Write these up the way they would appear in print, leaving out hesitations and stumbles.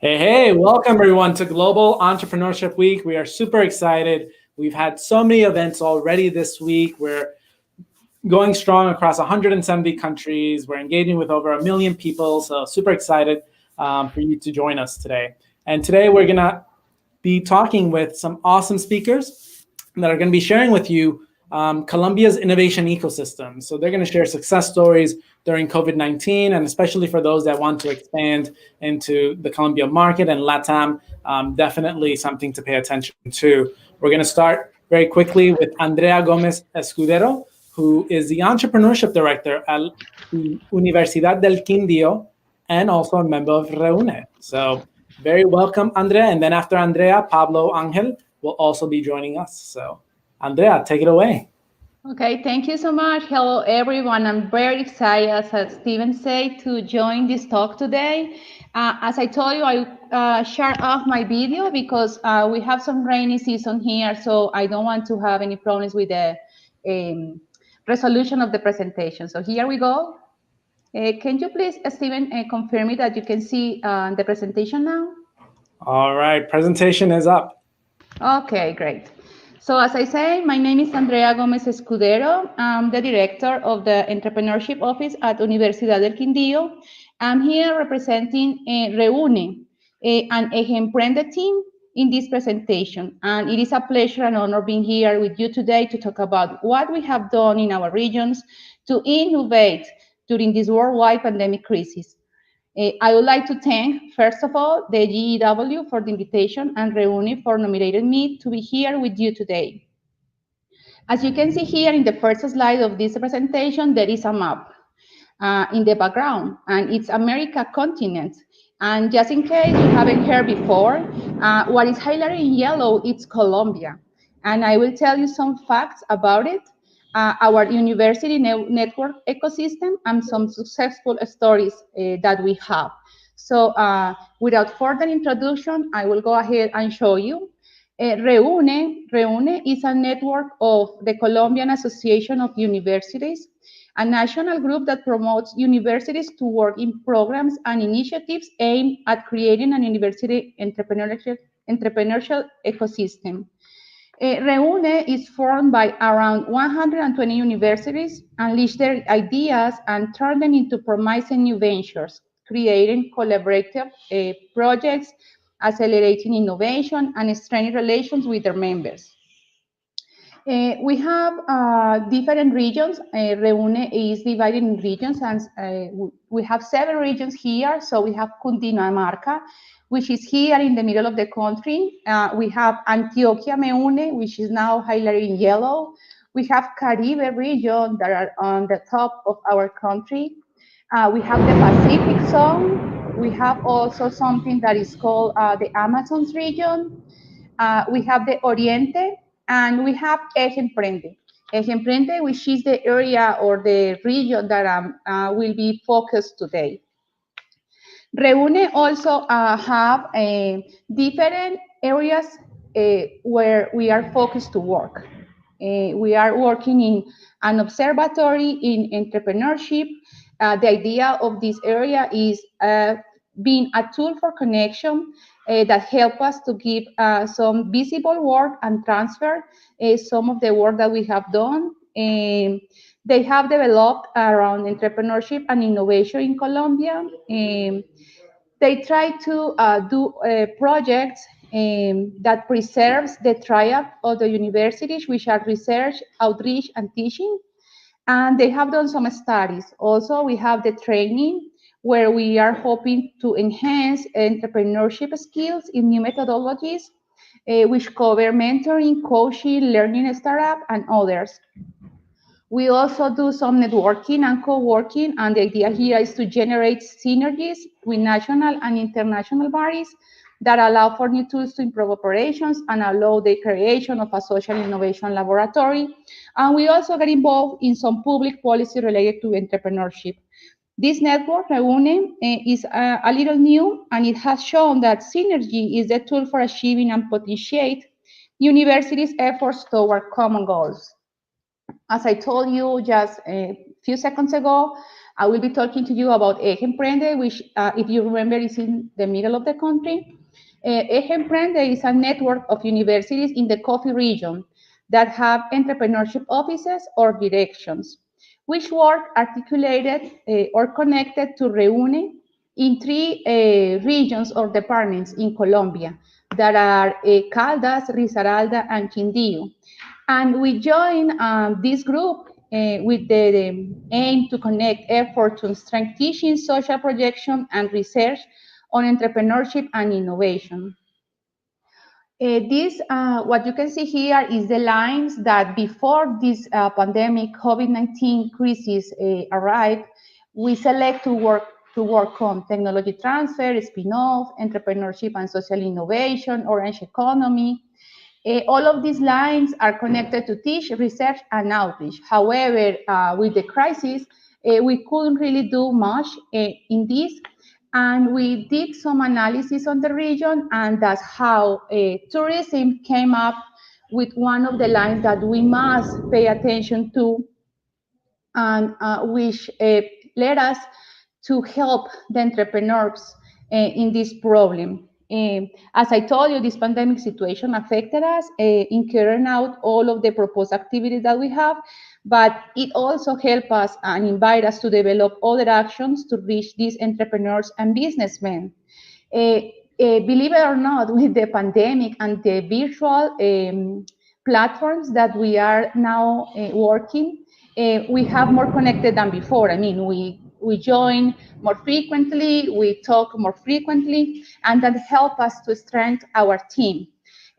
Hey, welcome everyone to Global Entrepreneurship Week. We are super excited. We've had so many events already this week. We're going strong across 170 countries. We're engaging with over 1 million people. So super excited for you to join us today. And today we're gonna be talking with some awesome speakers that are gonna be sharing with you Colombia's innovation ecosystem. So they're gonna share success stories during COVID-19, and especially for those that want to expand into the Colombia market and LATAM, definitely something to pay attention to. We're gonna start very quickly with Andrea Gomez Escudero, who is the Entrepreneurship Director at Universidad del Quindío and also a member of Reuni. So very welcome, Andrea. And then after Andrea, Pablo Angel will also be joining us. So Andrea, take it away. Okay, thank you so much. Hello, everyone. I'm very excited, as Steven said, to join this talk today. As I told you, I shut off my video because we have some rainy season here, so I don't want to have any problems with the resolution of the presentation. So here we go. Can you please, Steven, confirm me that you can see the presentation now? All right, presentation is up. Okay, great. So as I say, my name is Andrea Gomez Escudero. I'm the director of the Entrepreneurship Office at Universidad del Quindío. I'm here representing Reuni, an Ejemprende team in this presentation. And it is a pleasure and honor being here with you today to talk about what we have done in our regions to innovate during this worldwide pandemic crisis. I would like to thank, first of all, the GEW for the invitation and Reuni for nominating me to be here with you today. As you can see here in the first slide of this presentation, there is a map in the background, and it's America continent. And just in case you haven't heard before, what is highlighted in yellow is Colombia. And I will tell you some facts about it, our university network ecosystem, and some successful stories that we have. So without further introduction, I will go ahead and show you. Reune is a network of the Colombian Association of Universities, a national group that promotes universities to work in programs and initiatives aimed at creating an university entrepreneurial ecosystem. Reune is formed by around 120 universities, unleash their ideas and turn them into promising new ventures, creating collaborative projects, accelerating innovation, and strengthening relations with their members. We have different regions. Reune is divided in regions, and we have 7 regions here. So we have Cundinamarca, which is here in the middle of the country. We have Antioquia Meune, which is now highlighted in yellow. We have Caribe region that are on the top of our country. We have the Pacific zone. We have also something that is called the Amazons region. We have the Oriente, and we have Ejemprende. Ejemprende, which is the area or the region that will be focused today. Reune also have different areas where we are focused to work. We are working in an observatory in entrepreneurship. The idea of this area is being a tool for connection that help us to give some visible work and transfer some of the work that we have done. They have developed around entrepreneurship and innovation in Colombia. They try to do projects that preserves the triad of the universities, which are research, outreach, and teaching. And they have done some studies. Also, we have the training, where we are hoping to enhance entrepreneurship skills in new methodologies, which cover mentoring, coaching, learning startup, and others. We also do some networking and co-working, and the idea here is to generate synergies with national and international bodies that allow for new tools to improve operations and allow the creation of a social innovation laboratory. And we also get involved in some public policy related to entrepreneurship. This network, Reuni, is a little new, and it has shown that synergy is the tool for achieving and potentiate universities' efforts toward common goals. As I told you just a few seconds ago, I will be talking to you about Ejemprende, which, if you remember, is in the middle of the country. Ejemprende is a network of universities in the coffee region that have entrepreneurship offices or directions, which work articulated or connected to Reuni in three regions or departments in Colombia that are Caldas, Risaralda, and Quindío. And we join this group with the aim to connect effort to strength teaching, social projection, and research on entrepreneurship and innovation. What you can see here is the lines that before this pandemic COVID-19 crisis arrived, we select to work on technology transfer, spin-off, entrepreneurship and social innovation, orange economy. All of these lines are connected to teach, research, and outreach. However, with the crisis, we couldn't really do much in this, and we did some analysis on the region, and that's how tourism came up with one of the lines that we must pay attention to, and which led us to help the entrepreneurs in this problem. As I told you, this pandemic situation affected us in carrying out all of the proposed activities that we have, but it also helped us and invite us to develop other actions to reach these entrepreneurs and businessmen. Believe it or not, with the pandemic and the virtual platforms that we are now working, we have more connected than before. I mean, we join more frequently, we talk more frequently, and that help us to strengthen our team.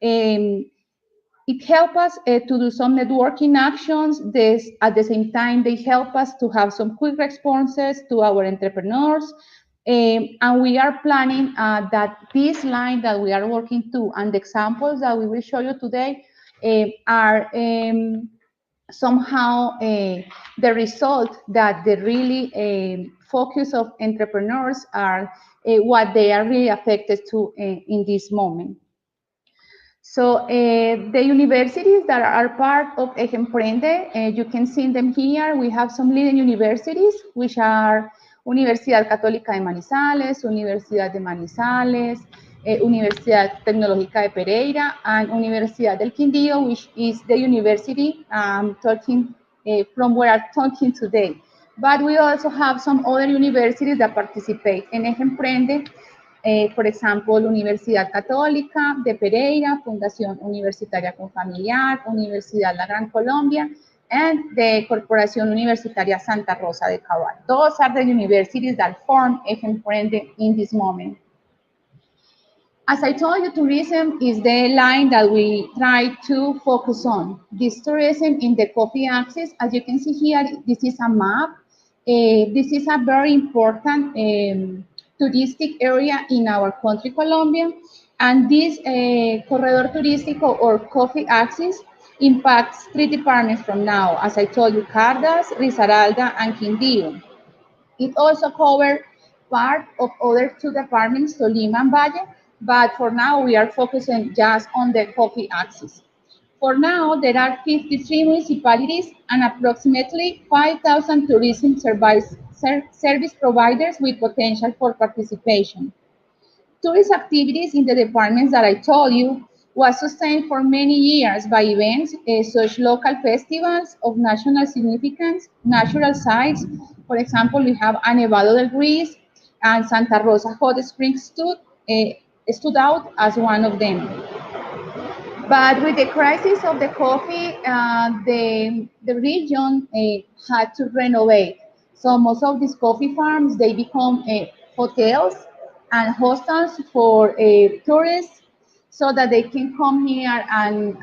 It helps us to do some networking actions. At the same time, they help us to have some quick responses to our entrepreneurs. And we are planning that this line that we are working to and the examples that we will show you today are somehow the result that the really focus of entrepreneurs are what they are really affected to in this moment. So the universities that are part of Ejemprende, you can see them here. We have some leading universities, which are Universidad Católica de Manizales, Universidad de Manizales, Universidad Tecnológica de Pereira, and Universidad del Quindío, which is the university talking from where I'm talking today. But we also have some other universities that participate in Ejemprende. Por ejemplo, Universidad Católica de Pereira, Fundación Universitaria Confamiliar, Universidad La Gran Colombia, and the Corporación Universitaria Santa Rosa de Cabal. Those are the universities that form Ejemprende in this moment. As I told you, tourism is the line that we try to focus on. This tourism in the coffee axis, as you can see here, this is a map. This is a very important touristic area in our country, Colombia, and this corredor turístico or coffee axis impacts three departments from now. As I told you, Caldas, Risaralda, and Quindío. It also covers part of other two departments, Tolima and Valle, but for now we are focusing just on the coffee axis. For now, there are 53 municipalities and approximately 5,000 tourism service providers with potential for participation. Tourist activities in the departments that I told you was sustained for many years by events such local festivals of national significance, natural sites. For example, we have a Nevado del Ruiz and Santa Rosa Hot Springs stood out as one of them. But with the crisis of the coffee, the region had to renovate. So most of these coffee farms, they become hotels and hostels for tourists so that they can come here and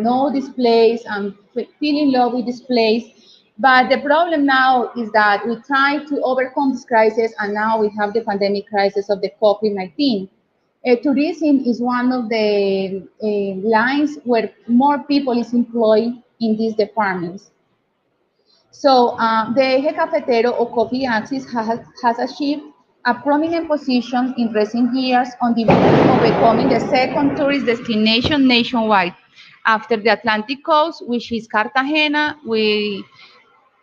know this place and feel in love with this place. But the problem now is that we try to overcome this crisis, and now we have the pandemic crisis of the COVID-19. Tourism is one of the lines where more people is employed in these departments. So the Eje Cafetero or coffee axis has achieved a prominent position in recent years on the verge of becoming the second tourist destination nationwide after the Atlantic coast, which is Cartagena,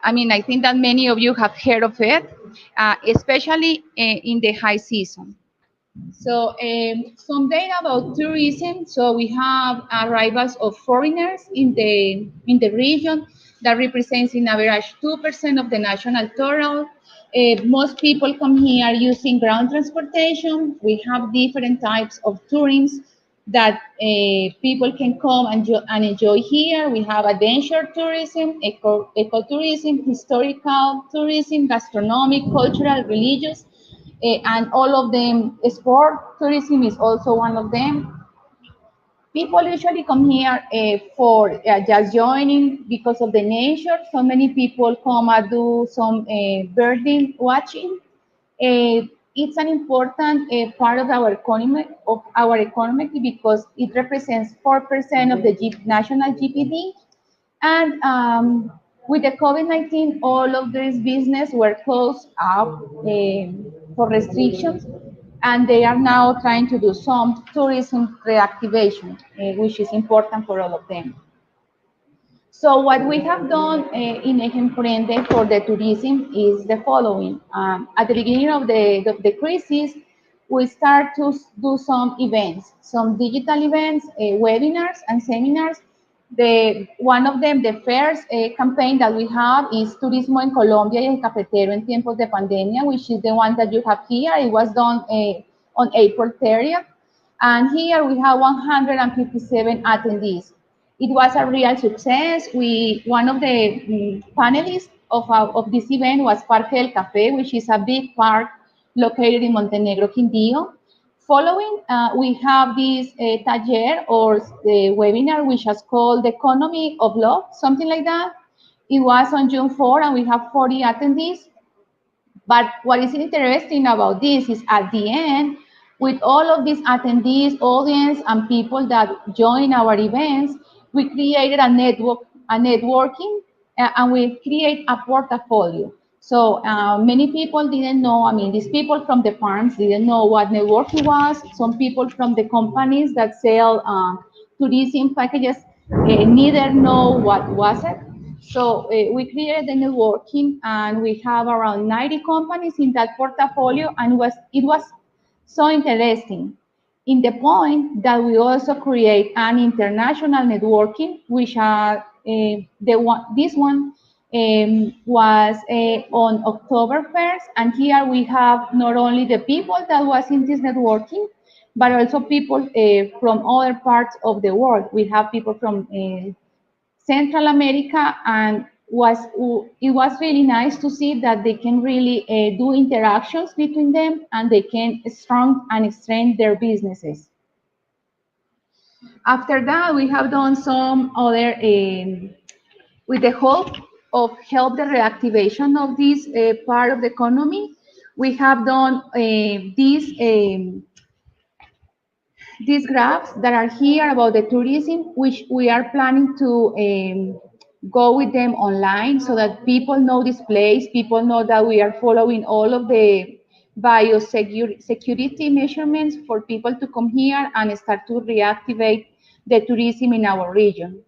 I mean, I think that many of you have heard of it, especially in the high season. So some data about tourism. So we have arrivals of foreigners in the region that represents in average 2% of the national total. Most people come here using ground transportation. We have different types of tourism that people can come and enjoy here. We have adventure tourism, ecotourism, historical tourism, gastronomic, cultural, religious, and all of them. Sport tourism is also one of them. People usually come here for just joining because of the nature. So many people come and do some birding watching. It's an important part of our economy because it represents 4% of the national GDP. And with the COVID-19, all of these business were closed up for restrictions, and they are now trying to do some tourism reactivation, which is important for all of them. So what we have done in Ejemprende for the tourism is the following. At the beginning of the crisis, we start to do some events, some digital events, webinars and seminars. One of them, the first campaign that we have is Turismo en Colombia y el Cafetero en tiempos de pandemia, which is the one that you have here. It was done on April 30th. And here we have 157 attendees. It was a real success. One of the panelists of this event was Parque del Café, which is a big park located in Montenegro, Quindío. Following, we have this taller or webinar, which is called The Economy of Love, something like that. It was on June 4, and we have 40 attendees. But what is interesting about this is at the end, with all of these attendees, audience, and people that join our events, we created a networking, and we create a portfolio. So many people didn't know, I mean, these people from the farms didn't know what networking was. Some people from the companies that sell tourism packages neither know what was it. So we created the networking, and we have around 90 companies in that portfolio, and it was so interesting in the point that we also create an international networking, which this one was on October 1st, and here we have not only the people that was in this networking, but also people from other parts of the world. We have people from Central America, and it was really nice to see that they can really do interactions between them, and they can strong and strengthen their businesses. After that, we have done some other, with the hope of help the reactivation of this part of the economy. We have done these graphs that are here about the tourism, which we are planning to go with them online so that people know this place, people know that we are following all of the biosecurity measurements for people to come here and start to reactivate the tourism in our region.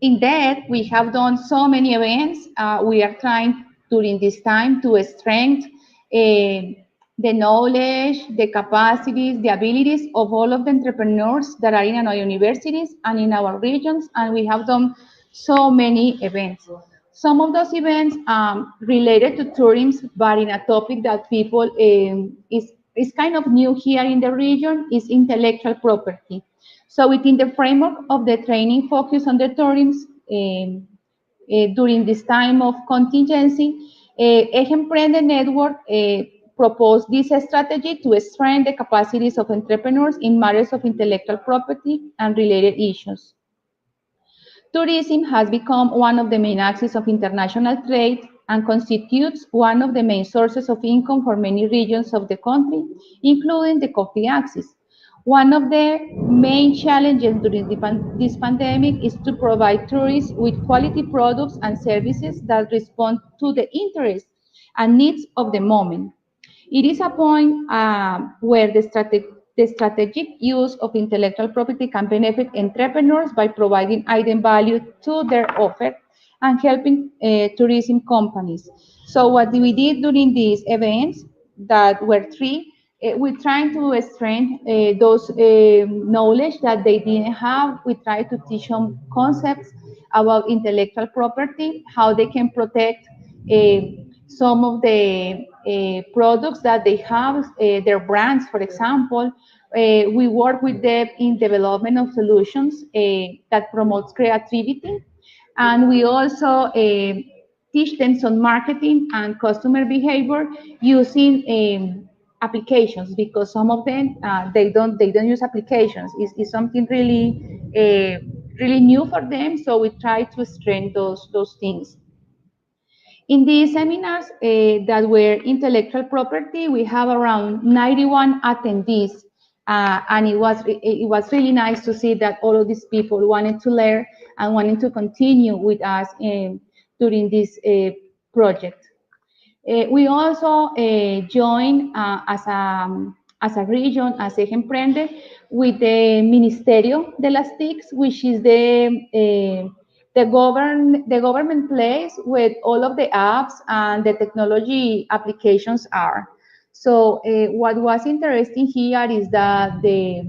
In that, we have done so many events. We are trying during this time to strengthen the knowledge, the capacities, the abilities of all of the entrepreneurs that are in our universities and in our regions, and we have done so many events. Some of those events related to tourism, but in a topic that people is kind of new here in the region, is intellectual property. So within the framework of the training focus on the tourism, during this time of contingency, Ejemprende Network proposed this strategy to strengthen the capacities of entrepreneurs in matters of intellectual property and related issues. Tourism has become one of the main axes of international trade and constitutes one of the main sources of income for many regions of the country, including the coffee axis. One of the main challenges during this pandemic is to provide tourists with quality products and services that respond to the interests and needs of the moment. It is a point where the strategic use of intellectual property can benefit entrepreneurs by providing added value to their offer and helping tourism companies. So what we did during these events, that were three, we trying to strengthen those knowledge that they didn't have. We try to teach them concepts about intellectual property, how they can protect uh, some of the products that they have, their brands, for example. We work with them in development of solutions that promotes creativity, and we also teach them some marketing and customer behavior using applications, because some of them they don't use applications. It's something really new for them. So we try to strengthen those things. In these seminars that were intellectual property, we have around 91 attendees, and it was really nice to see that all of these people wanted to learn and wanted to continue with us during this project. We also joined as a region, as Ejemprende, with the Ministerio de las TICs, which is the government place where all of the apps and the technology applications are. So what was interesting here is that they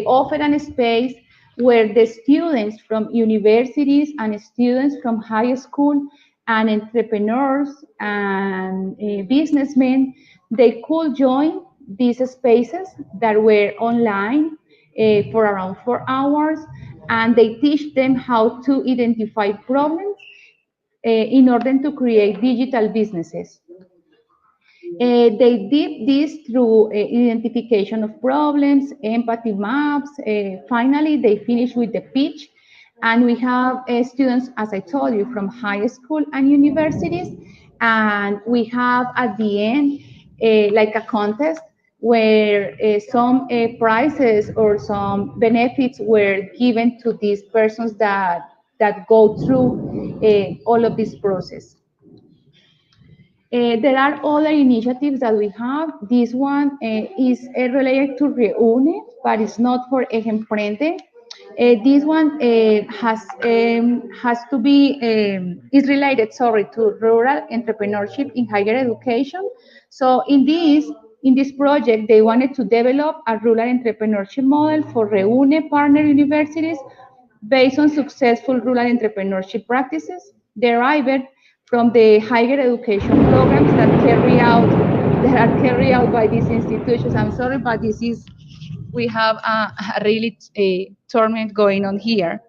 offer a space where the students from universities and students from high school and entrepreneurs and businessmen, they could join these spaces that were online for around 4 hours, and they teach them how to identify problems in order to create digital businesses. They did this through identification of problems, empathy maps. Finally, they finished with the pitch. And we have students, as I told you, from high school and universities. And we have at the end like a contest where some prizes or some benefits were given to these persons that go through all of this process. There are other initiatives that we have. This one is related to Reuni, but it's not for Ejemprende. This one has to be is related, sorry, to rural entrepreneurship in higher education. So in this project, they wanted to develop a rural entrepreneurship model for Reuni partner universities based on successful rural entrepreneurship practices derived from the higher education programs that are carried out by these institutions. I'm sorry, but we have a really tournament going on here.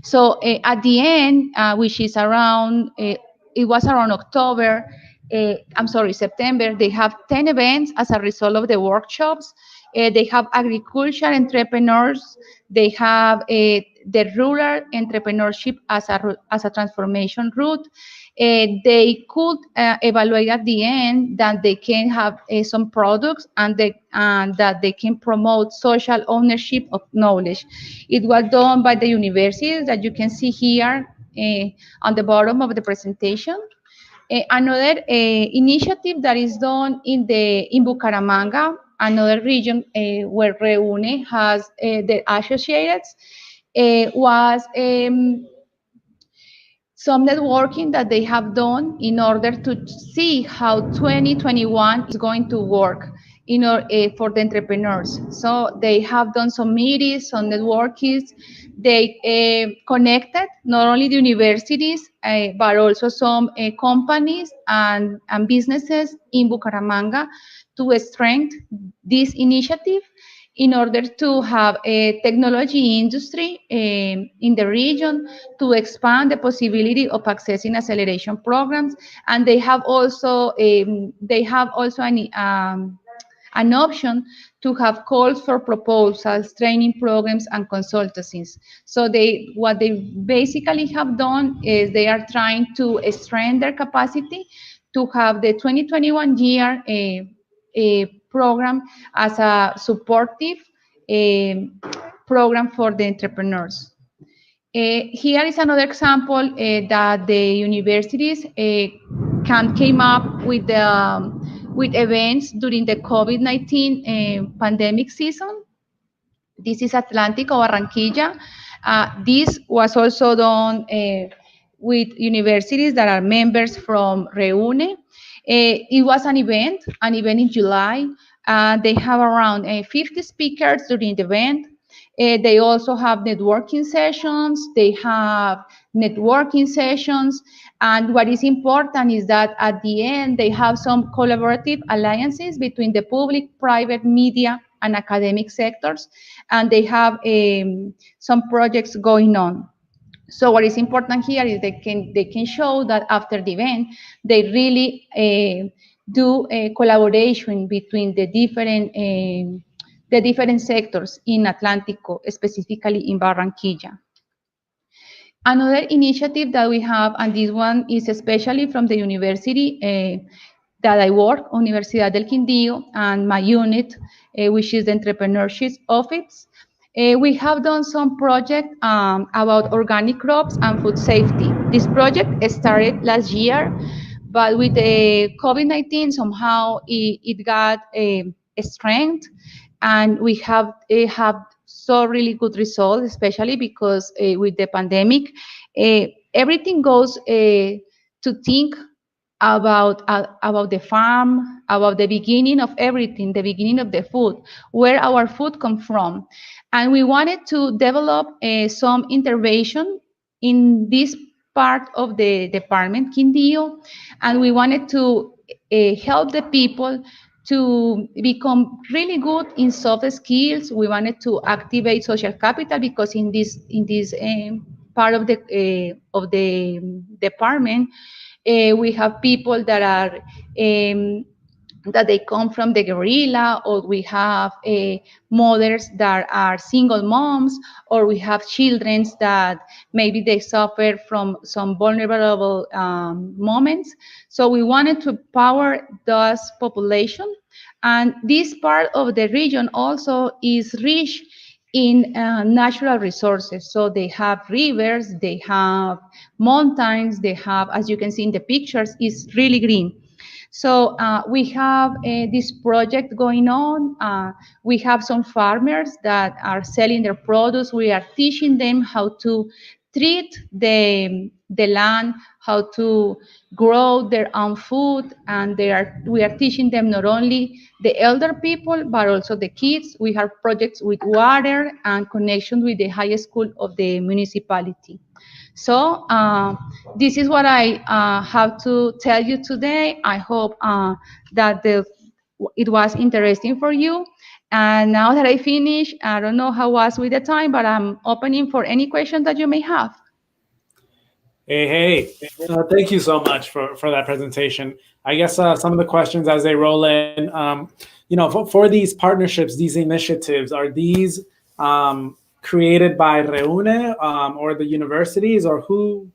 So at the end, which is around, it was around October, September, they have 10 events as a result of the workshops. They have agriculture entrepreneurs. They have the rural entrepreneurship as a transformation route. They could evaluate at the end that they can have some products and that they can promote social ownership of knowledge. It was done by the universities that you can see here on the bottom of the presentation. Another initiative that is done in Bucaramanga, another region where Reuni has the associates, was some networking that they have done in order to see how 2021 is going to work for the entrepreneurs. So they have done some meetings, some networking. They connected not only the universities, but also some companies and businesses in Bucaramanga to strengthen this initiative in order to have a technology industry in the region, to expand the possibility of accessing acceleration programs. And they have also an option to have calls for proposals, training programs, and consultancies. So what they basically have done is they are trying to strengthen their capacity to have the 2021 year a program as a supportive program for the entrepreneurs. Here is another example that the universities came up with events during the COVID-19 pandemic season. This is Atlantica, Barranquilla, This was also done with universities that are members from Reuni. It was an event in July. They have around 50 speakers during the event. They also have networking sessions. They have networking sessions. And what is important is that at the end, they have some collaborative alliances between the public, private, media, and academic sectors. And they have some projects going on. So what is important here is they can show that after the event, they really do a collaboration between the different sectors in Atlantico, specifically in Barranquilla. Another initiative that we have, and this one is especially from the university that I work, Universidad del Quindío, and my unit, which is the Entrepreneurship Office. We have done some project about organic crops and food safety. This project started last year, but with the COVID-19, somehow it got a strength, and we have so really good results, especially because with the pandemic, everything goes to think about the farm, about the beginning of everything, the beginning of the food, where our food comes from. And we wanted to develop some intervention in this part of the department, Quindío, and we wanted to help the people to become really good in soft skills. We wanted to activate social capital because in this part of the department, we have people that are that they come from the guerrilla, or we have mothers that are single moms, or we have children that maybe they suffer from some vulnerable moments. So we wanted to empower those population. And this part of the region also is rich in natural resources. So they have rivers, they have mountains, they have, as you can see in the pictures, is really green. So we have this project going on. We have some farmers that are selling their produce. We are teaching them how to treat the land, how to grow their own food, and we are teaching them not only the elder people but also the kids. We have projects with water and connection with the high school of the municipality. So this is what I have to tell you today. I hope that it was interesting for you. And now that I finish, I don't know how was with the time, but I'm opening for any questions that you may have. Hey, thank you so much for that presentation. I guess some of the questions as they roll in, for these partnerships, these initiatives, are these created by Reuni or the universities, or who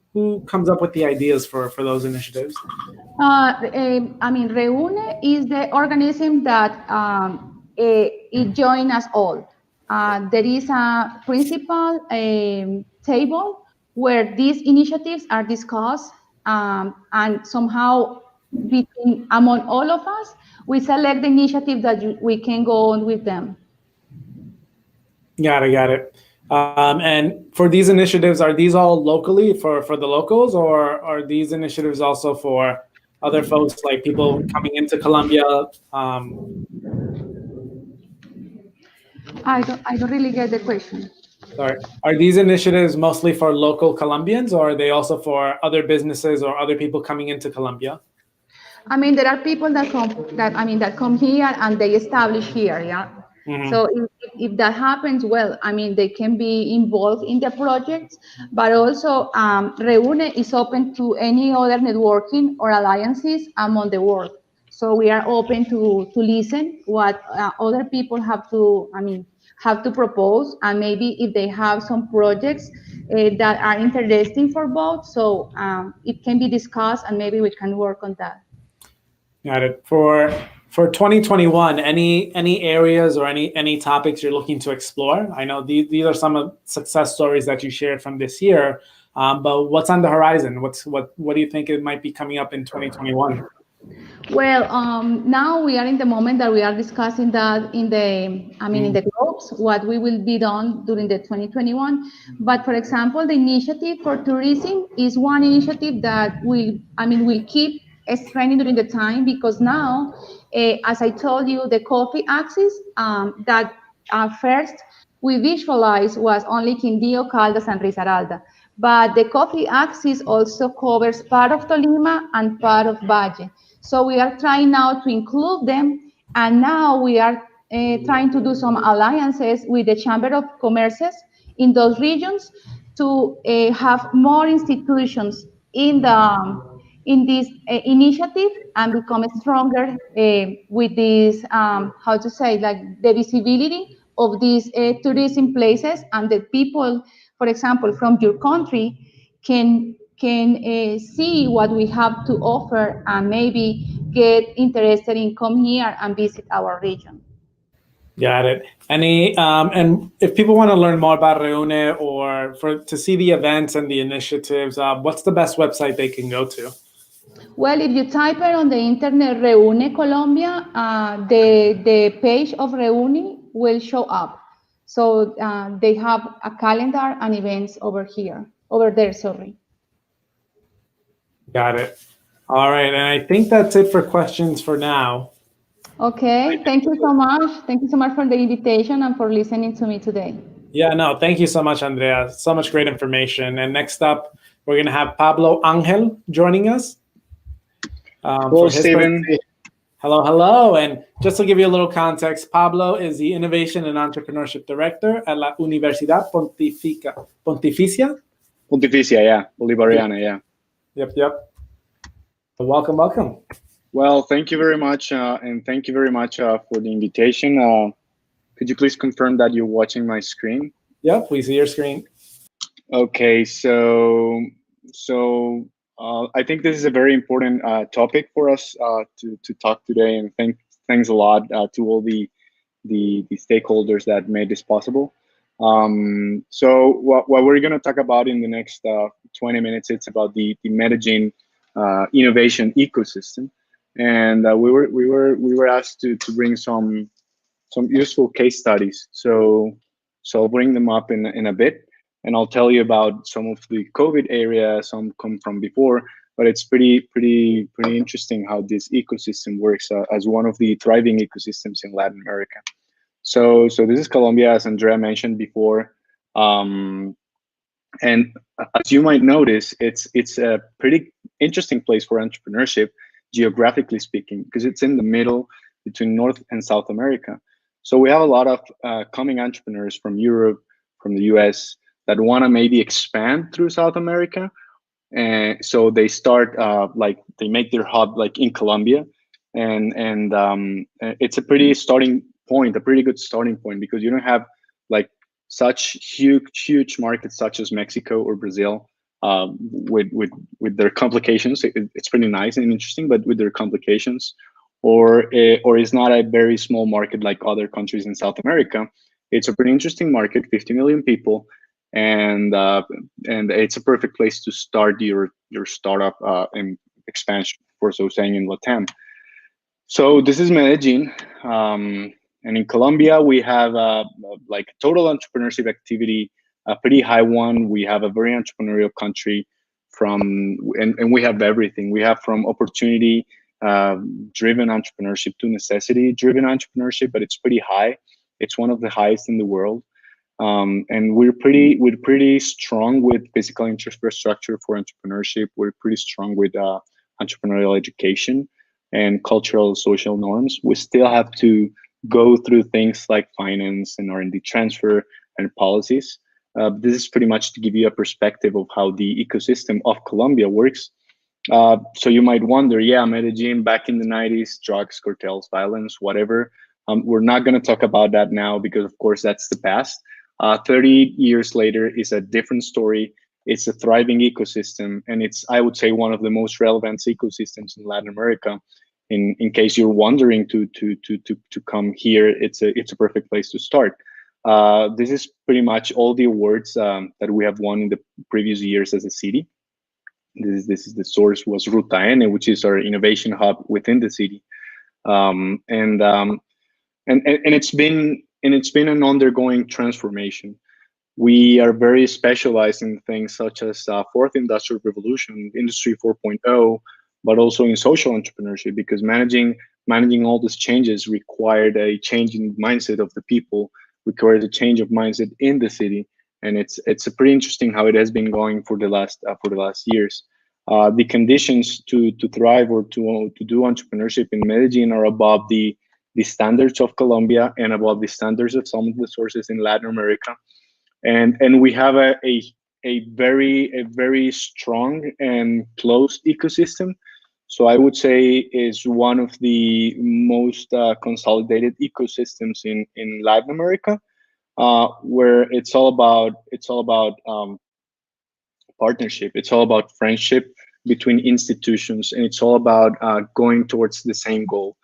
comes up with the ideas for those initiatives? Reuni is the organism that it joins us all. There is a principal table where these initiatives are discussed, and somehow among all of us, we select the initiative that we can go on with them. Got it. And for these initiatives, are these all locally for the locals, or are these initiatives also for other folks, like people coming into Colombia? I don't really get the question. Sorry. Are these initiatives mostly for local Colombians, or are they also for other businesses or other people coming into Colombia? There are people that come here and they establish here, yeah. Mm-hmm. So if that happens, well, they can be involved in the projects, but also Reuni is open to any other networking or alliances among the world. So we are open to listen what other people have to propose, and maybe if they have some projects that are interesting for both, so it can be discussed and maybe we can work on that. Got it. For 2021, any areas or any topics you're looking to explore? I know these are some of success stories that you shared from this year, but what's on the horizon? What do you think it might be coming up in 2021? Well, now we are in the moment that we are discussing that in the groups, what we will be done during the 2021. But for example, the initiative for tourism is one initiative that will keep strengthening during the time because now, as I told you, the coffee axis that first we visualized was only Quindío, Caldas, and Risaralda. But the coffee axis also covers part of Tolima and part of Valle. So we are trying now to include them, and now we are trying to do some alliances with the Chamber of Commerces in those regions to have more institutions in this initiative and become stronger with this how to say like the visibility of these tourism places and the people, for example, from your country can see what we have to offer and maybe get interested in come here and visit our region. Got it. And if people want to learn more about Reune or to see the events and the initiatives, what's the best website they can go to? Well, if you type it on the internet, Reúne Colombia, the page of Reuni will show up. So they have a calendar and events over there, sorry. Got it. All right. And I think that's it for questions for now. Okay, thank you so much. Thank you so much for the invitation and for listening to me today. Yeah, no, thank you so much, Andrea. So much great information. And next up, we're going to have Pablo Angel joining us. Hello, Stephen. Hello, hello. And just to give you a little context, Pablo is the Innovation and Entrepreneurship Director at La Universidad Pontificia. Pontificia, yeah. Bolivariana, yeah. Yep. Welcome. Well, thank you very much. And thank you very much for the invitation. Could you please confirm that you're watching my screen? Yep, we see your screen. Okay, so I think this is a very important topic for us to talk today, and thanks a lot to all the stakeholders that made this possible. So what we're going to talk about in the next 20 minutes, it's about the Medellin innovation ecosystem, and we were asked to bring some useful case studies. So I'll bring them up in a bit, and I'll tell you about some of the COVID area, some come from before, but it's pretty interesting how this ecosystem works as one of the thriving ecosystems in Latin America. So this is Colombia, as Andrea mentioned before, and as you might notice, it's a pretty interesting place for entrepreneurship, geographically speaking, because it's in the middle between North and South America. So we have a lot of coming entrepreneurs from Europe, from the US, that want to maybe expand through South America. And so they start they make their hub like in Colombia, and it's a pretty good starting point, because you don't have like such huge markets such as Mexico or Brazil with their complications. It's pretty nice and interesting, but with their complications, or it's not a very small market like other countries in South America. It's a pretty interesting market, 50 million people, and it's a perfect place to start your startup and expansion, for so saying, in Latam. So this is Medellin, and in Colombia we have like total entrepreneurship activity, a pretty high one. We have a very entrepreneurial country, and we have everything. We have from opportunity driven entrepreneurship to necessity driven entrepreneurship, but it's pretty high. It's one of the highest in the world. And we're pretty strong with physical infrastructure for entrepreneurship. We're pretty strong with entrepreneurial education and cultural social norms. We still have to go through things like finance and R&D transfer and policies. This is pretty much to give you a perspective of how the ecosystem of Colombia works. So you might wonder, yeah, Medellin back in the 90s, drugs, cartels, violence, whatever. We're not going to talk about that now because, of course, that's the past. 30 years later is a different story. It's a thriving ecosystem, and it's, I would say, one of the most relevant ecosystems in Latin America. In case you're wondering to come here, it's a perfect place to start. This is pretty much all the awards that we have won in the previous years as a city. This is the source was Ruta N, which is our innovation hub within the city. And it's been an undergoing transformation. We are very specialized in things such as fourth industrial revolution, industry 4.0, but also in social entrepreneurship, because managing all these changes required a change in mindset of the people, required a change of mindset in the city. And it's a pretty interesting how it has been going for the last years. The conditions to thrive or to do entrepreneurship in Medellin are above the standards of Colombia and above the standards of some of the sources in Latin America. And we have a very strong and close ecosystem. So I would say is one of the most consolidated ecosystems in Latin America, where it's all about partnership. It's all about friendship between institutions, and it's all about going towards the same goal.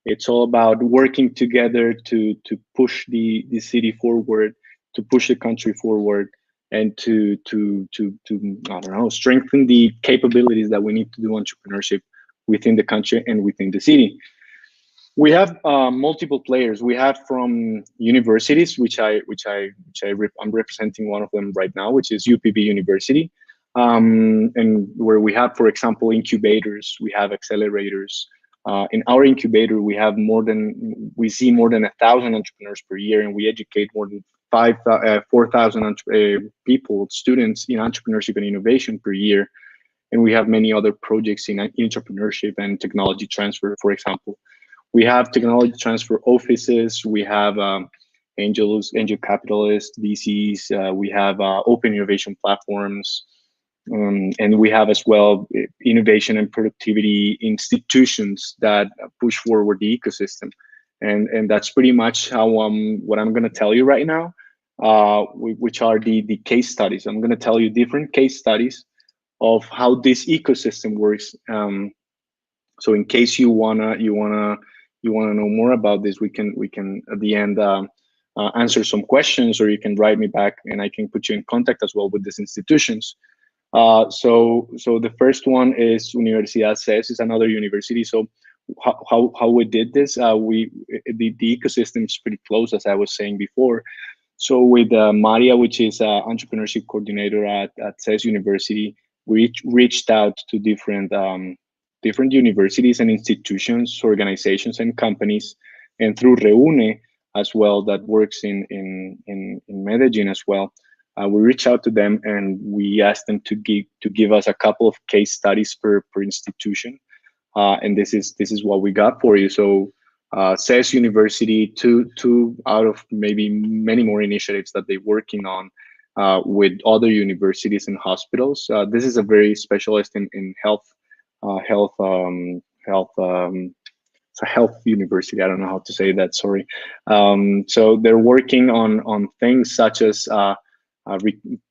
It's all about working together to push the city forward, to push the country forward, and to I don't know, strengthen the capabilities that we need to do entrepreneurship within the country and within the city. We have multiple players. We have from universities, I'm representing one of them right now, which is UPB University, and where we have, for example, incubators, we have accelerators. In our incubator, we see more than 1,000 entrepreneurs per year, and we educate more than 4,000 people, students in entrepreneurship and innovation per year. And we have many other projects in entrepreneurship and technology transfer, for example. We have technology transfer offices. We have angel capitalists, VCs. We have open innovation platforms. And we have as well innovation and productivity institutions that push forward the ecosystem. And that's pretty much how what I'm going to tell you right now, which are the case studies. I'm going to tell you different case studies of how this ecosystem works. So in case you wanna know more about this, we can at the end answer some questions, or you can write me back and I can put you in contact as well with these institutions. So the first one is Universidad SES, is another university. So how we did this, the ecosystem is pretty close, as I was saying before. So with Maria, which is entrepreneurship coordinator at SES University, we reached out to different universities and institutions, organizations, and companies, and through Reuni as well, that works in Medellin as well. We reached out to them and we asked them to give us a couple of case studies per institution, and this is what we got for you. So SES University, two out of maybe many more initiatives that they're working on with other universities and hospitals. This is a very specialist in health. It's a health university. I don't know how to say that. Sorry. So they're working on things such as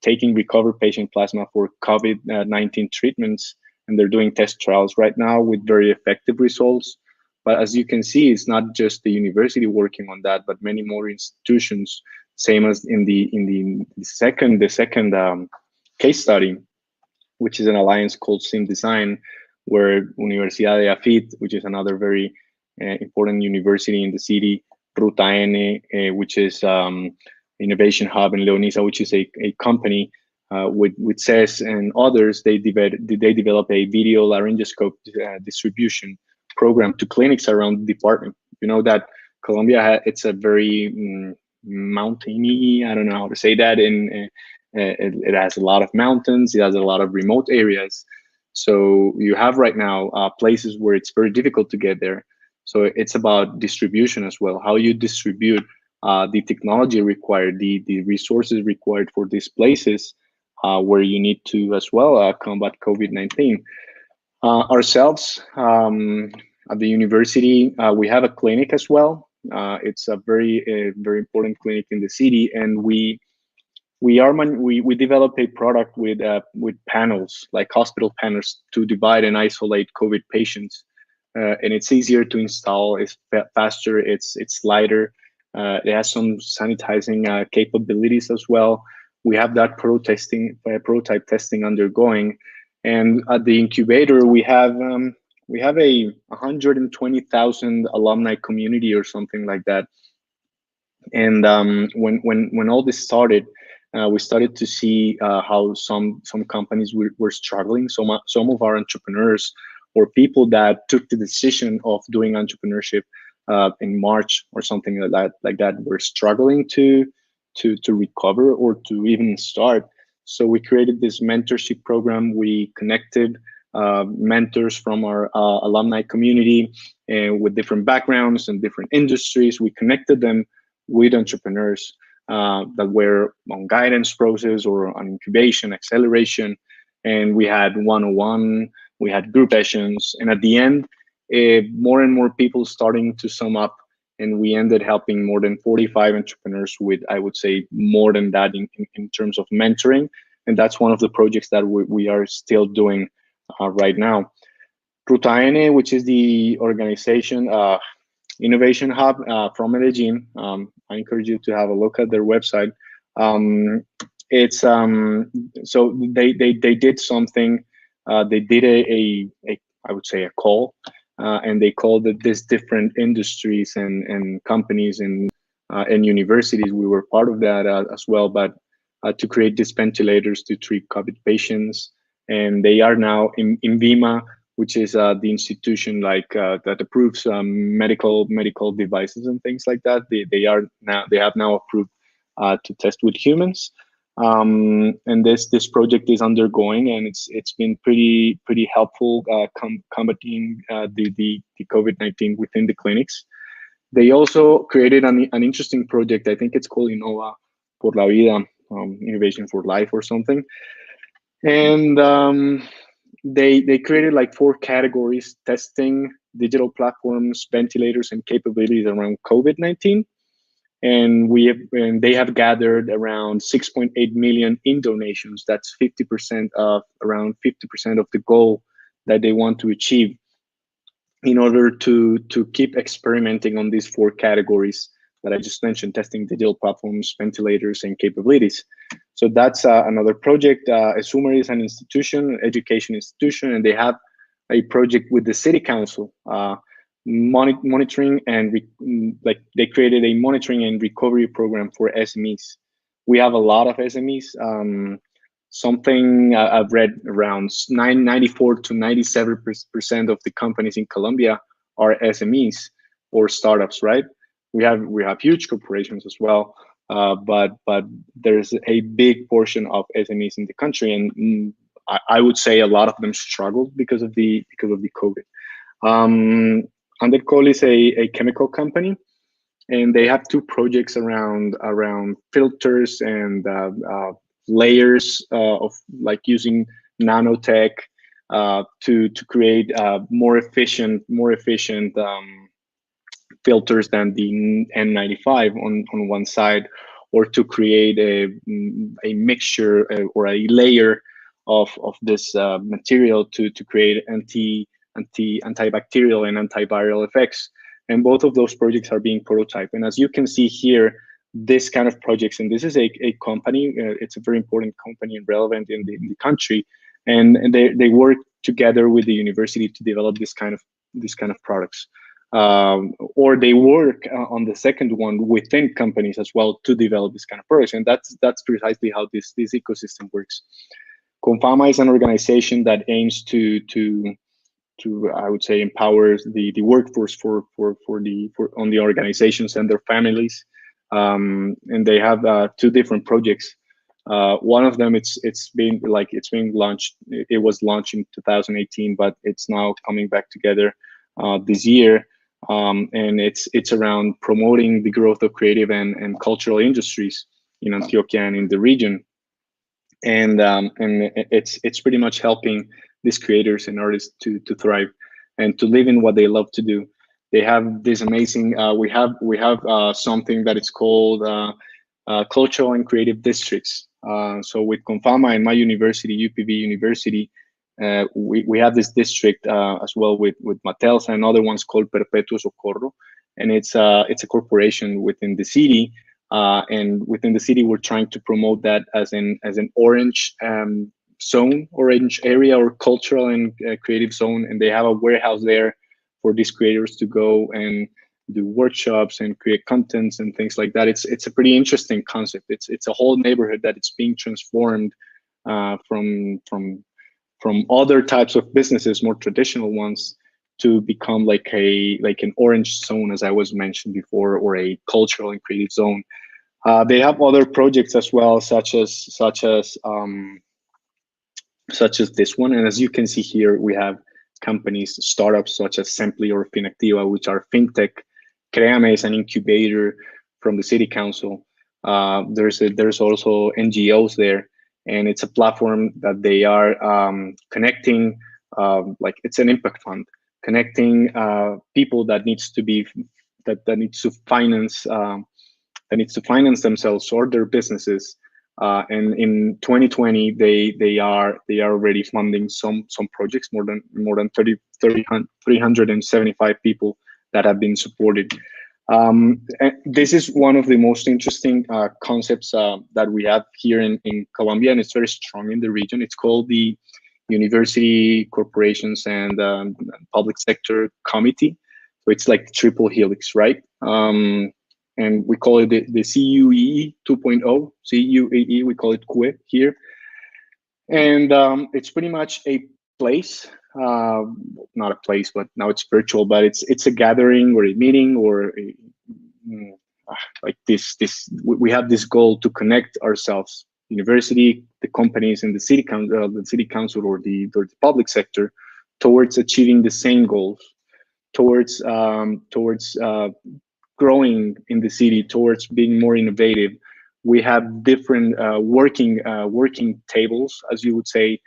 taking recovered patient plasma for COVID-19 treatments, and they're doing test trials right now with very effective results. But as you can see, it's not just the university working on that, but many more institutions. Same as in the second case study, which is an alliance called Sim Design, where Universidad de AFIT, which is another very important university in the city, Ruta N, which is innovation hub in Leonisa, which is a company with SES and others. They develop a video laryngoscope distribution program to clinics around the department. You know that Colombia, it's a very mountainy, I don't know how to say that, and it has a lot of mountains, it has a lot of remote areas. So you have right now places where it's very difficult to get there. So it's about distribution as well, how you distribute the technology required, the resources required for these places where you need to as well combat COVID-19. Ourselves at the university, we have a clinic as well. It's a very important clinic in the city, and we develop a product with panels, like hospital panels, to divide and isolate COVID patients, and it's easier to install. It's faster. It's lighter. It has some sanitizing capabilities as well. We have that prototype testing undergoing, And at the incubator, we have a 120,000 alumni community or something like that. And when all this started, we started to see how some companies were struggling. Some of our entrepreneurs or people that took the decision of doing entrepreneurship in March or something like that were struggling to recover or to even start. So we created this mentorship program. We connected mentors from our alumni community with different backgrounds and different industries. We connected them with entrepreneurs that were on guidance process or on incubation, acceleration. And we had one-on-one, we had group sessions. And at the end, more and more people starting to sum up. And we ended helping more than 45 entrepreneurs with, I would say, more than that in terms of mentoring. And that's one of the projects that we are still doing right now. Protagoni, which is the organization, innovation hub from Medellin. I encourage you to have a look at their website. It's so they did something. They did a I would say a call, and they called it this different industries and companies and universities. We were part of that as well, but to create these ventilators to treat COVID patients, and they are now in Vima, which is the institution like that approves medical devices and things like that. They have now approved to test with humans, and this project is undergoing, and it's been pretty helpful combating the COVID-19 within the clinics. They also created an interesting project. I think it's called Innova por la Vida, Innovation for Life or something, and they created like 4 categories: testing, digital platforms, ventilators, and capabilities around COVID-19. And they have gathered around 6.8 million in donations. That's 50% of around 50% of the goal that they want to achieve in order to keep experimenting on these 4 categories that I just mentioned: testing, digital platforms, ventilators, and capabilities. So that's another project. Esumer is an institution, education institution, and they have a project with the city council, monitoring and like they created a monitoring and recovery program for SMEs. We have a lot of SMEs. Something I've read around 94 to 97% of the companies in Colombia are SMEs or startups, right? We have huge corporations as well, but there's a big portion of SMEs in the country, and I would say a lot of them struggled because of the COVID. Undercol is a chemical company, and they have 2 projects around filters and layers of like using nanotech to create more efficient filters than the N95 on one side, or to create a mixture or a layer of this material to create antibacterial and antiviral effects. And both of those projects are being prototyped. And as you can see here, this kind of projects, and this is a company, it's a very important company and relevant in the country, and they work together with the university to develop this kind of products. Or they work on the second one within companies as well to develop this kind of products, and that's precisely how this ecosystem works. Confama is an organization that aims to I would say empower the workforce on the organizations and their families, and they have 2 different projects. One of them it's being launched. It was launched in 2018, but it's now coming back together this year. And it's around promoting the growth of creative and cultural industries in Antioquia and in the region, and it's pretty much helping these creators and artists to thrive and to live in what they love to do. They have this amazing. We have something that is called cultural and creative districts. So with Confama and my university, UPV University, we have this district as well with Matels and other ones called Perpetuo Socorro, and it's a corporation within the city, and within the city we're trying to promote that as an orange zone, orange area, or cultural and creative zone, and they have a warehouse there for these creators to go and do workshops and create contents and things like that. It's a pretty interesting concept. It's a whole neighborhood that it's being transformed from other types of businesses, more traditional ones, to become like an orange zone, as I was mentioned before, or a cultural and creative zone. They have other projects as well, such as this one. And as you can see here, we have companies, startups such as Simply or Finactiva, which are fintech. Creame is an incubator from the city council. There's also NGOs there, and it's a platform that they are connecting. Like it's an impact fund, connecting people that needs to be that needs to finance themselves or their businesses. And in 2020, they are already funding some projects, more than 375 people that have been supported. And this is one of the most interesting concepts that we have here in Colombia, and it's very strong in the region. It's called the University Corporations and Public Sector Committee. So it's like triple helix, right? And we call it the CUEE 2.0, CUEE, we call it CUE here. And it's pretty much a place, not a place, but now it's virtual, but it's a gathering or a meeting or like this. We have this goal to connect ourselves, university, the companies, and the city council or the public sector, towards achieving the same goals, towards growing in the city, towards being more innovative. We have different working tables, as you would say,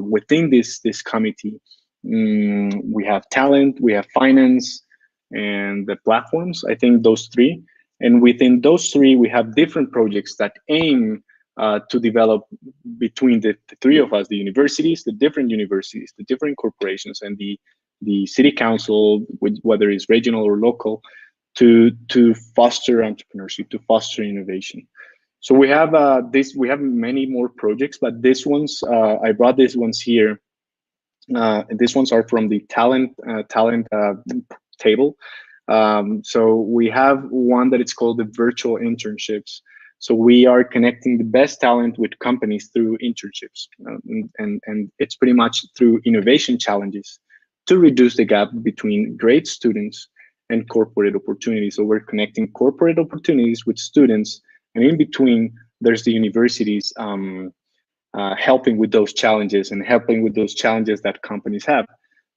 within this committee. We have talent, we have finance, and the platforms. I think those three. And within those three, we have different projects that aim to develop between the three of us, the universities, the different corporations, and the city council, whether it's regional or local, to foster entrepreneurship, to foster innovation. So we have we have many more projects, but these ones, I brought these ones here. These ones are from the talent table. So we have one that it's called the virtual internships. So we are connecting the best talent with companies through internships, and it's pretty much through innovation challenges to reduce the gap between grade students and corporate opportunities. So we're connecting corporate opportunities with students, and in between, there's the universities helping with those challenges and helping with those challenges that companies have.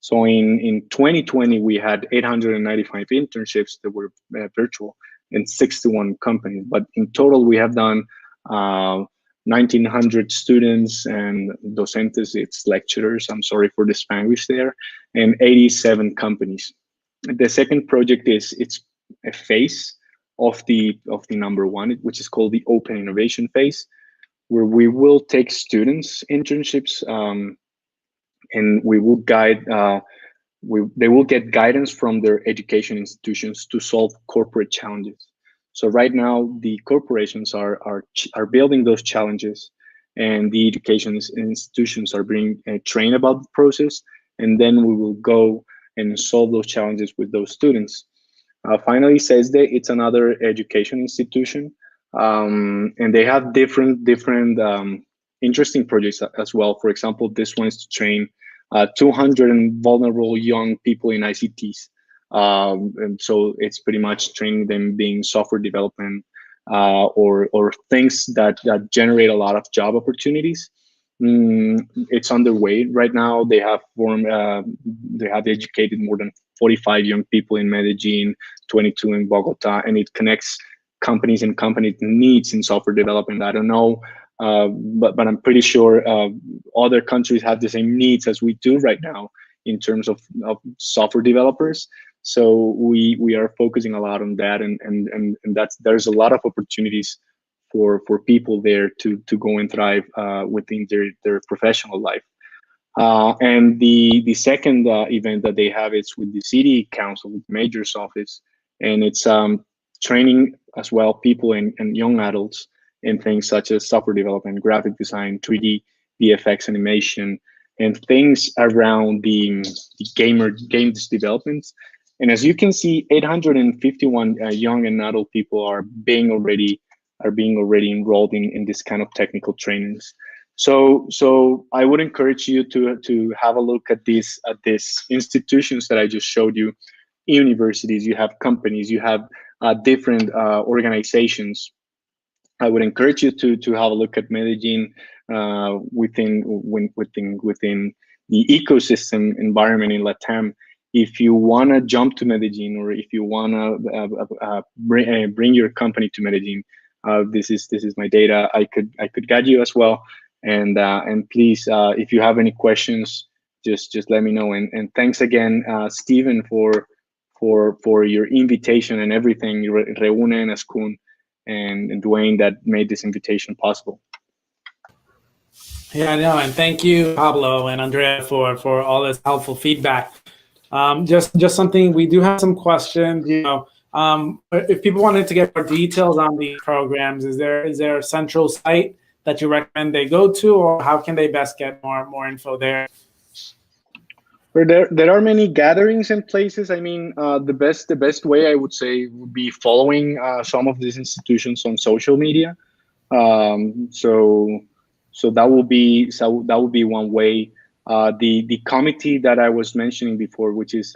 So in 2020, we had 895 internships that were virtual in 61 companies. But in total, we have done 1,900 students and docentes, it's lecturers, I'm sorry for the Spanglish there, and 87 companies. The second project it's a phase of the number one, which is called the Open Innovation phase, where we will take students internships and we will guide. They will get guidance from their education institutions to solve corporate challenges. So right now, the corporations are building those challenges, and the education institutions are being trained about the process, and then we will go and solve those challenges with those students. Finally, CESDE, it's another education institution, and they have different interesting projects as well. For example, this one is to train 200 vulnerable young people in ICTs. And so it's pretty much training them being software development or things that generate a lot of job opportunities. It's underway right now. They have educated more than 45 young people in Medellin, 22 in Bogotá, and it connects companies and company needs in software development. I don't know, but I'm pretty sure other countries have the same needs as we do right now in terms of software developers. So we are focusing a lot on that, and there's a lot of opportunities for people there to go and thrive within their professional life. And the second event that they have is with the city council, with the mayor's office, and it's training as well people and young adults in things such as software development, graphic design, 3D VFX animation, and things around the games developments. And as you can see, 851 young and adult people are being already enrolled in this kind of technical trainings. So I would encourage you to have a look at these institutions that I just showed you. Universities, you have companies, you have different organizations. I would encourage you to have a look at Medellin within the ecosystem environment in LATAM. If you want to jump to Medellin, or if you want to bring your company to Medellin, this is my data. I could guide you as well. And please, if you have any questions, just let me know. And thanks again, Stephen, for your invitation and everything, Reuni and Ascun and Dwayne, that made this invitation possible. Yeah, I know, and thank you, Pablo and Andrea, for all this helpful feedback. Just something, we do have some questions. If people wanted to get more details on these programs, is there a central site that you recommend they go to, or how can they best get more info there? There are many gatherings and places. I mean, the best way, I would say, would be following some of these institutions on social media. So that will be one way. The committee that I was mentioning before, which is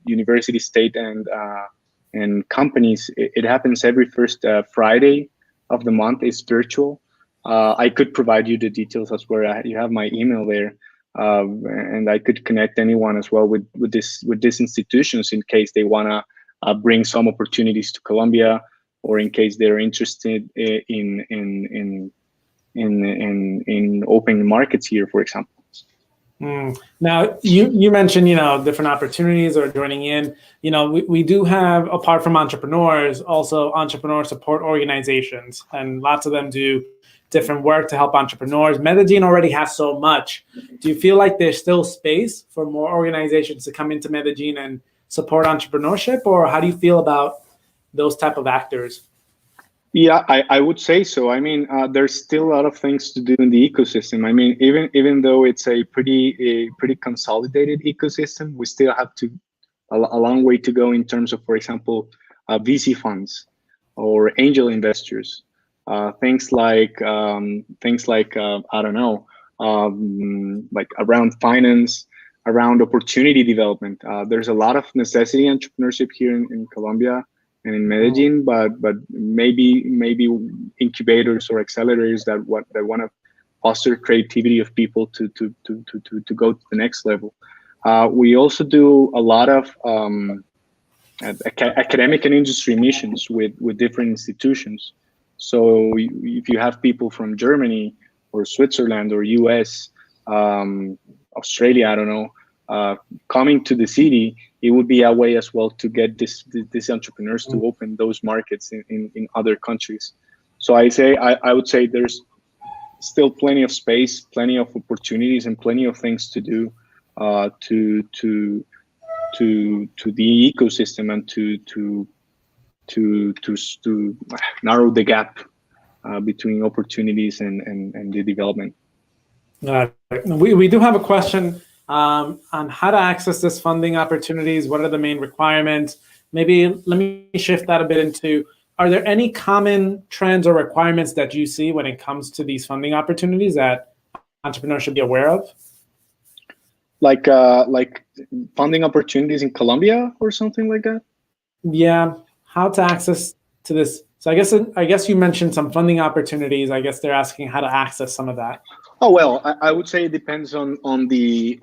university, state, and companies, it happens every first Friday of the month. It's virtual. I could provide you the details as well. You have my email there. And I could connect anyone as well with these institutions in case they want to bring some opportunities to Colombia, or in case they're interested in open markets here, for example. Now, you mentioned, different opportunities or joining in. We do have, apart from entrepreneurs, also entrepreneur support organizations, and lots of them do different work to help entrepreneurs. Medellin already has so much. Do you feel like there's still space for more organizations to come into Medellin and support entrepreneurship, or how do you feel about those type of actors? Yeah, I would say so. I mean, there's still a lot of things to do in the ecosystem. I mean, even though it's a pretty consolidated ecosystem, we still have a long way to go in terms of, for example, VC funds or angel investors. Things like I don't know, like around finance, around opportunity development. There's a lot of necessity entrepreneurship here in Colombia and in Medellin, but maybe incubators or accelerators that want to foster creativity of people to go to the next level. We also do a lot of academic and industry missions with different institutions. So if you have people from Germany or Switzerland or US, Australia, I don't know, coming to the city, it would be a way as well to get these entrepreneurs to open those markets in other countries. So I would say there's still plenty of space, plenty of opportunities, and plenty of things to do to the ecosystem and to narrow the gap between opportunities and the development. We do have a question on how to access this funding opportunities. What are the main requirements? Maybe let me shift that a bit into, are there any common trends or requirements that you see when it comes to these funding opportunities that entrepreneurs should be aware of? Like funding opportunities in Colombia or something like that? Yeah. How to access to this. So I guess you mentioned some funding opportunities. I guess they're asking how to access some of that. Oh, well, I would say it depends on the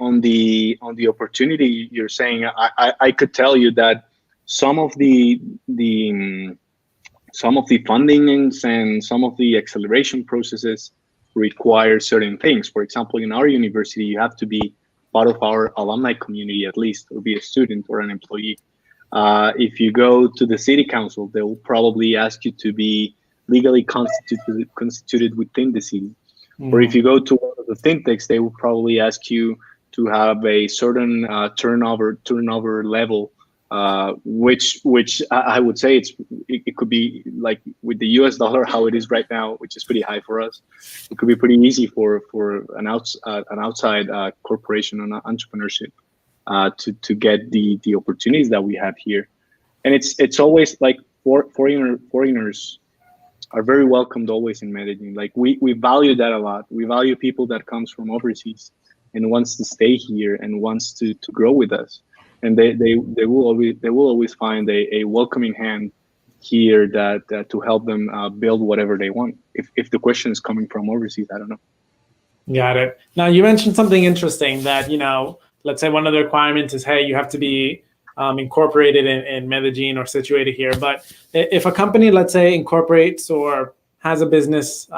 opportunity you're saying. I could tell you that some of the fundings and some of the acceleration processes require certain things. For example, in our university, you have to be part of our alumni community at least, or be a student or an employee. If you go to the city council, they will probably ask you to be legally constituted within the city. Or if you go to one of the fintechs, they will probably ask you to have a certain turnover level, which I would say it could could be like with the US dollar, how it is right now, which is pretty high for us. It could be pretty easy for an outside corporation on entrepreneurship to get the opportunities that we have here. And it's always like foreigners are very welcomed always in Medellin. Like we value that a lot. We value people that comes from overseas and wants to stay here and wants to grow with us. And they will always find a welcoming hand here that to help them build whatever they want. If the question is coming from overseas, I don't know. Got it. Now you mentioned something interesting that, let's say one of the requirements is, hey, you have to be incorporated in Medellin or situated here. But if a company, let's say, incorporates or has a business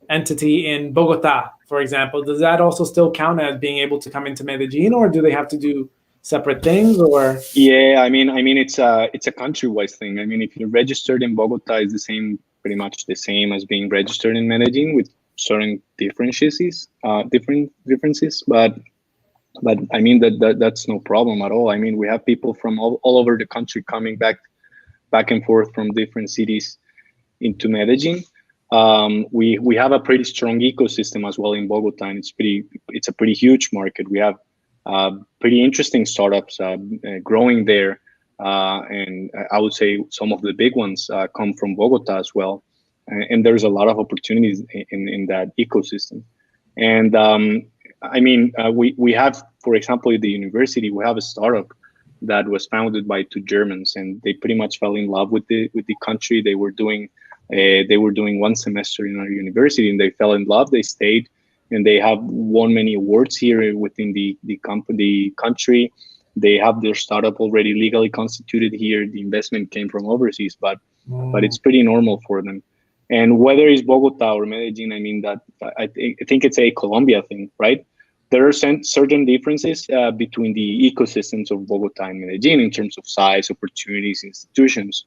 entity in Bogotá, for example, does that also still count as being able to come into Medellin, or do they have to do separate things? Or yeah, I mean it's a countrywide thing. I mean, if you're registered in Bogotá, it's pretty much the same as being registered in Medellin, with certain differences. But I mean that's no problem at all. I mean, we have people from all over the country coming back and forth from different cities into Medellin. We have a pretty strong ecosystem as well in Bogotá, and it's a pretty huge market. We have pretty interesting startups growing there, and I would say some of the big ones come from Bogotá as well. And there's a lot of opportunities in that ecosystem. And I mean, we have, for example, at the university, we have a startup that was founded by two Germans, and they pretty much fell in love with the country. They were doing 1 semester in our university, and they fell in love. They stayed, and they have won many awards here within the country. They have their startup already legally constituted here. The investment came from overseas, but it's pretty normal for them. And whether it's Bogotá or Medellin, I mean, that I think it's a Colombia thing, right? There are certain differences between the ecosystems of Bogotá and Medellin in terms of size, opportunities, institutions,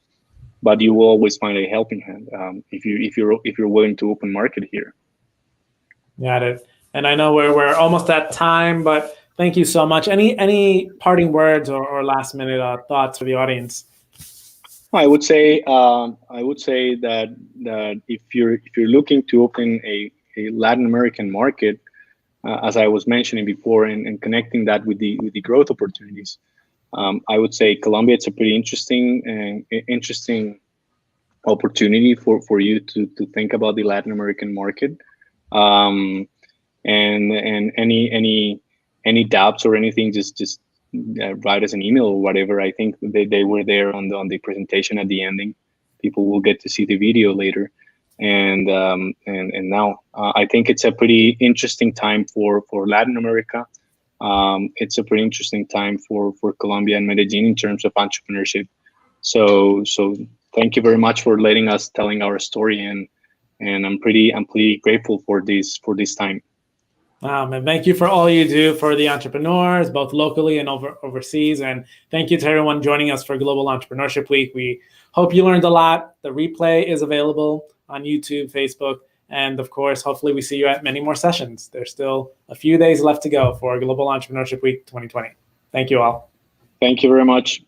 but you will always find a helping hand if you're willing to open market here. Got it. And I know we're almost at time, but thank you so much. Any parting words or last minute thoughts for the audience? I would say that if you're looking to open a Latin American market, as I was mentioning before, and connecting that with the growth opportunities, I would say Colombia. It's a pretty interesting opportunity for you to think about the Latin American market. And any doubts or anything, just write us an email or whatever. I think they were there on the presentation at the ending. People will get to see the video later. And now I think it's a pretty interesting time for Latin America. It's a pretty interesting time for Colombia and Medellin in terms of entrepreneurship. So thank you very much for letting us telling our story, and I'm pretty grateful for this time. And thank you for all you do for the entrepreneurs, both locally and overseas. And thank you to everyone joining us for Global Entrepreneurship Week. We hope you learned a lot. The replay is available on YouTube, Facebook, and of course, hopefully we see you at many more sessions. There's still a few days left to go for Global Entrepreneurship Week 2020. Thank you all. Thank you very much.